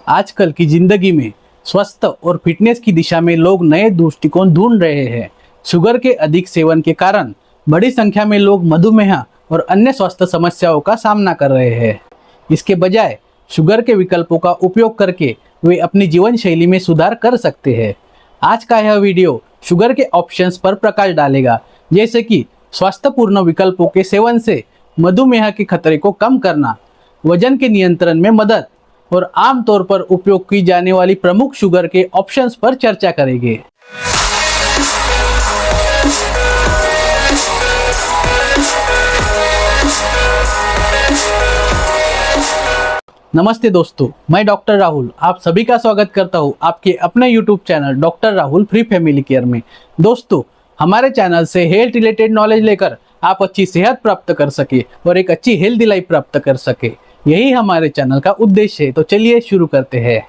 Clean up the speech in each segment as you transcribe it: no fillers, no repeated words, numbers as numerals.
आजकल की जिंदगी में स्वस्थ और फिटनेस की दिशा में लोग नए दृष्टिकोण ढूंढ रहे हैं। शुगर के अधिक सेवन के कारण बड़ी संख्या में लोग मधुमेह और अन्य स्वास्थ्य समस्याओं का सामना कर रहे हैं। इसके बजाय शुगर के विकल्पों का उपयोग करके वे अपनी जीवन शैली में सुधार कर सकते हैं। आज का यह वीडियो शुगर के ऑप्शंस पर प्रकाश डालेगा, जैसे कि स्वास्थ्यपूर्ण विकल्पों के सेवन से मधुमेह के खतरे को कम करना, वजन के नियंत्रण में मदद और आमतौर पर उपयोग की जाने वाली प्रमुख शुगर के ऑप्शंस पर चर्चा करेंगे। नमस्ते दोस्तों, मैं डॉक्टर राहुल आप सभी का स्वागत करता हूं आपके अपने YouTube channel doctor Rahul free family care में। दोस्तों, हमारे चैनल से हेल्थ रिलेटेड नॉलेज लेकर आप अच्छी सेहत प्राप्त कर सके और एक अच्छी हेल्दी लाइफ प्राप्त कर सके, यही हमारे चैनल का उद्देश्य है। तो चलिए शुरू करते हैं।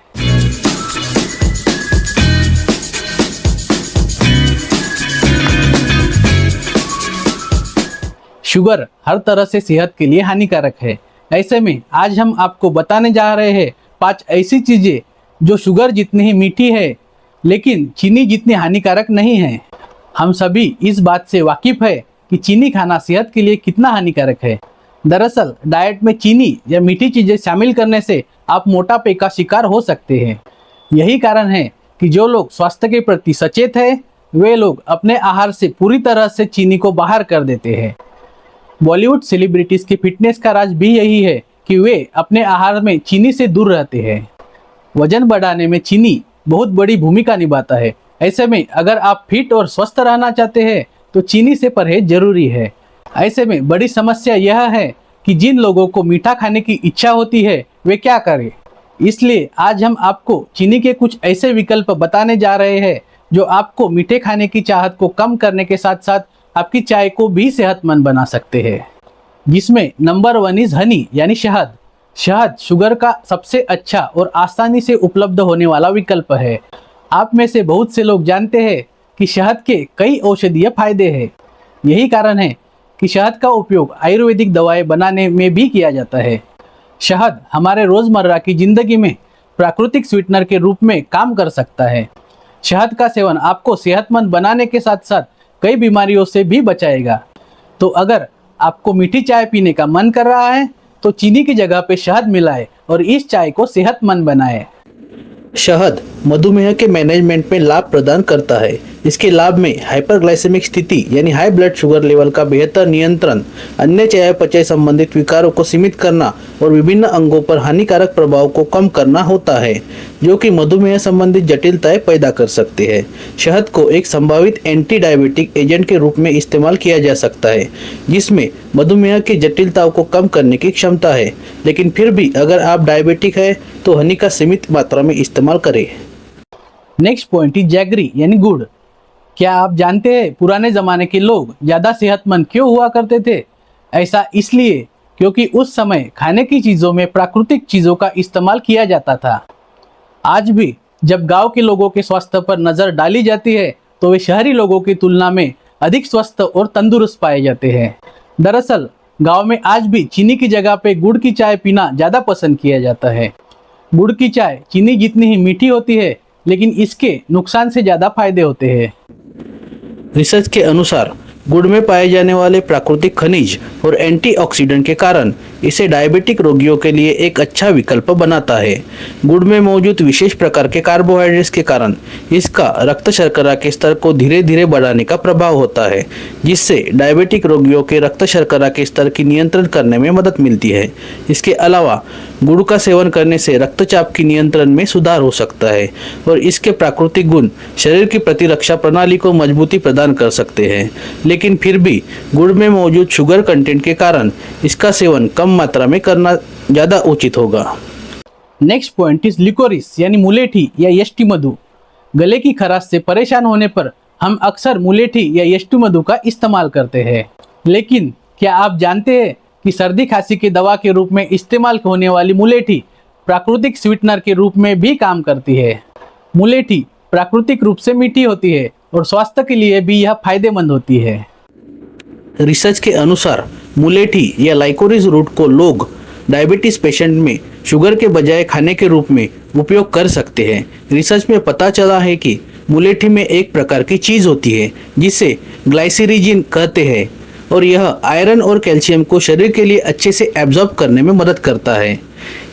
शुगर हर तरह से सेहत के लिए हानिकारक है। ऐसे में आज हम आपको बताने जा रहे हैं 5 ऐसी चीजें जो शुगर जितनी ही मीठी है लेकिन चीनी जितनी हानिकारक नहीं है। हम सभी इस बात से वाकिफ है कि चीनी खाना सेहत के लिए कितना हानिकारक है। दरअसल डाइट में चीनी या मीठी चीजें शामिल करने से आप मोटापे का शिकार हो सकते हैं। यही कारण है कि जो लोग स्वास्थ्य के प्रति सचेत हैं, वे लोग अपने आहार से पूरी तरह से चीनी को बाहर कर देते हैं। बॉलीवुड सेलिब्रिटीज की फिटनेस का राज भी यही है कि वे अपने आहार में चीनी से दूर रहते हैं। वजन बढ़ाने में चीनी बहुत बड़ी भूमिका निभाता है। ऐसे में अगर आप फिट और स्वस्थ रहना चाहते हैं तो चीनी से परहेज जरूरी है। ऐसे में बड़ी समस्या यह है कि जिन लोगों को मीठा खाने की इच्छा होती है वे क्या करें। इसलिए आज हम आपको चीनी के कुछ ऐसे विकल्प बताने जा रहे हैं जो आपको मीठे खाने की चाहत को कम करने के साथ साथ आपकी चाय को भी सेहतमंद बना सकते हैं। जिसमें नंबर 1 इज हनी यानी शहद। शहद शुगर का सबसे अच्छा और आसानी से उपलब्ध होने वाला विकल्प है। आप में से बहुत से लोग जानते हैं कि शहद के कई औषधीय फायदे हैं। यही कारण है कि शहद का उपयोग आयुर्वेदिक दवाएं बनाने में भी किया जाता है। शहद हमारे रोजमर्रा की जिंदगी में प्राकृतिक स्वीटनर के रूप में काम कर सकता है। शहद का सेवन आपको सेहतमंद बनाने के साथ साथ कई बीमारियों से भी बचाएगा। तो अगर आपको मीठी चाय पीने का मन कर रहा है तो चीनी की जगह पे शहद मिलाएं और इस चाय को सेहतमंद बनाएं। शहद मधुमेह के मैनेजमेंट में लाभ प्रदान करता है। इसके लाभ में हाइपरग्लाइसेमिक स्थिति यानी हाई ब्लड शुगर लेवल का बेहतर नियंत्रण, अन्य चयापचय संबंधित विकारों को सीमित करना और विभिन्न अंगों पर हानिकारक प्रभाव को कम करना होता है, जो कि मधुमेह संबंधित जटिलताएं पैदा कर सकते हैं। शहद को एक संभावित एंटी डायबिटिक एजेंट के रूप में इस्तेमाल किया जा सकता है, जिसमें मधुमेह की जटिलताओं को कम करने की क्षमता है। लेकिन फिर भी अगर आप डायबिटिक है तो हनी का सीमित मात्रा में इस्तेमाल करें। नेक्स्ट पॉइंट इज जैगरी यानी गुड़। क्या आप जानते हैं पुराने ज़माने के लोग ज़्यादा सेहतमंद क्यों हुआ करते थे? ऐसा इसलिए क्योंकि उस समय खाने की चीज़ों में प्राकृतिक चीज़ों का इस्तेमाल किया जाता था। आज भी जब गांव के लोगों के स्वास्थ्य पर नज़र डाली जाती है तो वे शहरी लोगों की तुलना में अधिक स्वस्थ और तंदुरुस्त पाए जाते हैं। दरअसल गाँव में आज भी चीनी की जगह पे गुड़ की चाय पीना ज़्यादा पसंद किया जाता है। गुड़ की चाय चीनी जितनी ही मीठी होती है लेकिन इसके नुकसान से ज़्यादा फायदे होते हैं। रिसर्च के अनुसार गुड़ में पाए जाने वाले प्राकृतिक खनिज और एंटीऑक्सीडेंट के कारण इसे डायबिटिक रोगियों के लिए एक अच्छा विकल्प बनाता है। गुड़ में मौजूद विशेष प्रकार के कार्बोहाइड्रेट्स के कारण इसका रक्त शर्करा के स्तर को धीरे धीरे बढ़ाने का प्रभाव होता है, जिससे डायबिटिक रोगियों के रक्त शर्करा के स्तर की नियंत्रण करने में मदद मिलती है। इसके अलावा गुड़ का सेवन करने से रक्तचाप की नियंत्रण में सुधार हो सकता है और इसके प्राकृतिक गुण शरीर की प्रतिरक्षा प्रणाली को मजबूती प्रदान कर सकते हैं। लेकिन फिर भी गुड़ में मौजूद शुगर कंटेंट के कारण इसका सेवन कम मात्रा में करना ज़्यादा उचित होगा। नेक्स्ट पॉइंट इज लिकोरिस यानी मुलेठी या यष्टि मधु। गले की खराश से परेशान होने पर हम अक्सर मुलेठी या यष्टि मधु का इस्तेमाल करते हैं। लेकिन क्या आप जानते हैं कि सर्दी खांसी की दवा के रूप में इस्तेमाल होने वाली मुलेठी प्राकृतिक स्वीटनर के रूप में भी काम करती है। मुलेठी प्राकृतिक रूप से मीठी होती है और स्वास्थ्य के लिए भी यह फायदेमंद होती है। रिसर्च के अनुसार मुलेठी या लाइकोरिस रूट को लोग डायबिटीज पेशेंट में शुगर के बजाय खाने के रूप में उपयोग कर सकते हैं। रिसर्च में पता चला है कि मुलेठी में एक प्रकार की चीज़ होती है जिसे ग्लाइसिरिजिन कहते हैं और यह आयरन और कैल्शियम को शरीर के लिए अच्छे से एब्जॉर्ब करने में मदद करता है।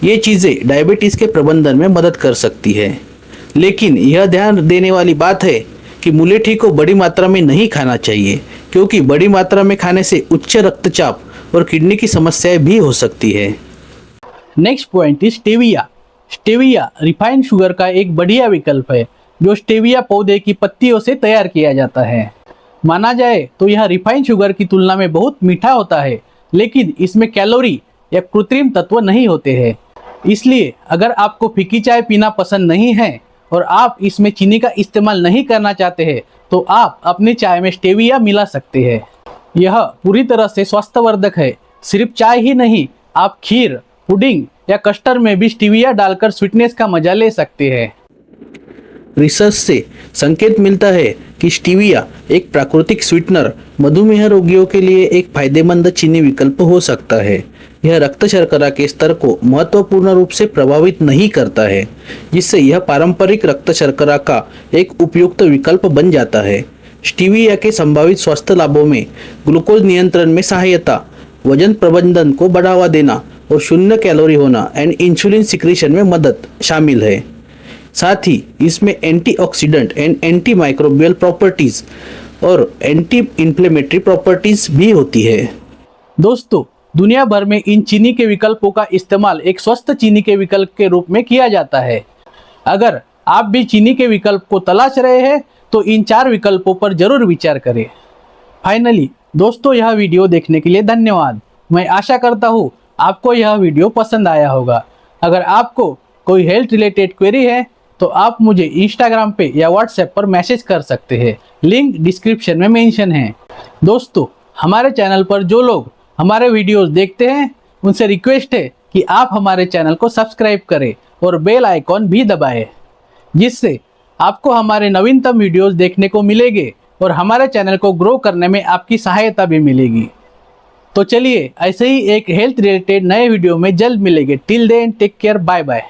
ये चीज़ें डायबिटीज़ के प्रबंधन में मदद कर सकती है। लेकिन यह ध्यान देने वाली बात है कि मुलेठी को बड़ी मात्रा में नहीं खाना चाहिए, क्योंकि बड़ी मात्रा में खाने से उच्च रक्तचाप और किडनी की समस्याएं भी हो सकती है। Next point is stevia. Stevia refined sugar का एक बढ़िया विकल्प है जो स्टेविया पौधे की पत्तियों से तैयार किया जाता है। माना जाए तो यह रिफाइंड शुगर की तुलना में बहुत मीठा होता है, लेकिन इसमें कैलोरी या कृत्रिम तत्व नहीं होते हैं। इसलिए अगर आपको फीकी चाय पीना पसंद नहीं है और आप इसमें चीनी का इस्तेमाल नहीं करना चाहते हैं तो आप अपनी चाय में स्टेविया मिला सकते हैं। यह पूरी तरह से स्वास्थ्यवर्धक है। सिर्फ चाय ही नहीं, आप खीर, पुडिंग या कस्टर्ड में भी स्टेविया डालकर स्वीटनेस का मजा ले सकते हैं। रिसर्च से संकेत मिलता है कि स्टीविया एक प्राकृतिक स्वीटनर मधुमेह रोगियों के लिए एक फायदेमंद चीनी विकल्प हो सकता है। यह रक्त शर्करा के स्तर को महत्वपूर्ण रूप से प्रभावित नहीं करता है, जिससे यह पारंपरिक रक्त शर्करा का एक उपयुक्त विकल्प बन जाता है। स्टीविया के संभावित स्वास्थ्य लाभों में ग्लूकोज नियंत्रण में सहायता, वजन प्रबंधन को बढ़ावा देना और शून्य कैलोरी होना एंड इंसुलिन सिक्रीशन में मदद शामिल है। साथ ही इसमें antioxidant and anti microbial properties और एंटी इन्फ्लेमेटरी प्रॉपर्टीज भी होती है। दोस्तों, दुनिया भर में इन चीनी के विकल्पों का इस्तेमाल एक स्वस्थ चीनी के विकल्प के रूप में किया जाता है। अगर आप भी चीनी के विकल्प को तलाश रहे हैं तो इन 4 विकल्पों पर जरूर विचार करें। फाइनली दोस्तों, यह वीडियो देखने के लिए धन्यवाद। मैं आशा करता हूँ आपको यह वीडियो पसंद आया होगा। अगर आपको कोई हेल्थ रिलेटेड क्वेरी है तो आप मुझे इंस्टाग्राम पे या व्हाट्सएप पर मैसेज कर सकते हैं। लिंक डिस्क्रिप्शन में मेंशन है। दोस्तों, हमारे चैनल पर जो लोग हमारे वीडियोस देखते हैं उनसे रिक्वेस्ट है कि आप हमारे चैनल को सब्सक्राइब करें और बेल आइकॉन भी दबाएं, जिससे आपको हमारे नवीनतम वीडियोस देखने को मिलेंगे और हमारे चैनल को ग्रो करने में आपकी सहायता भी मिलेगी। तो चलिए, ऐसे ही एक हेल्थ रिलेटेड नए वीडियो में जल्द मिलेंगे। Till then take care, bye bye.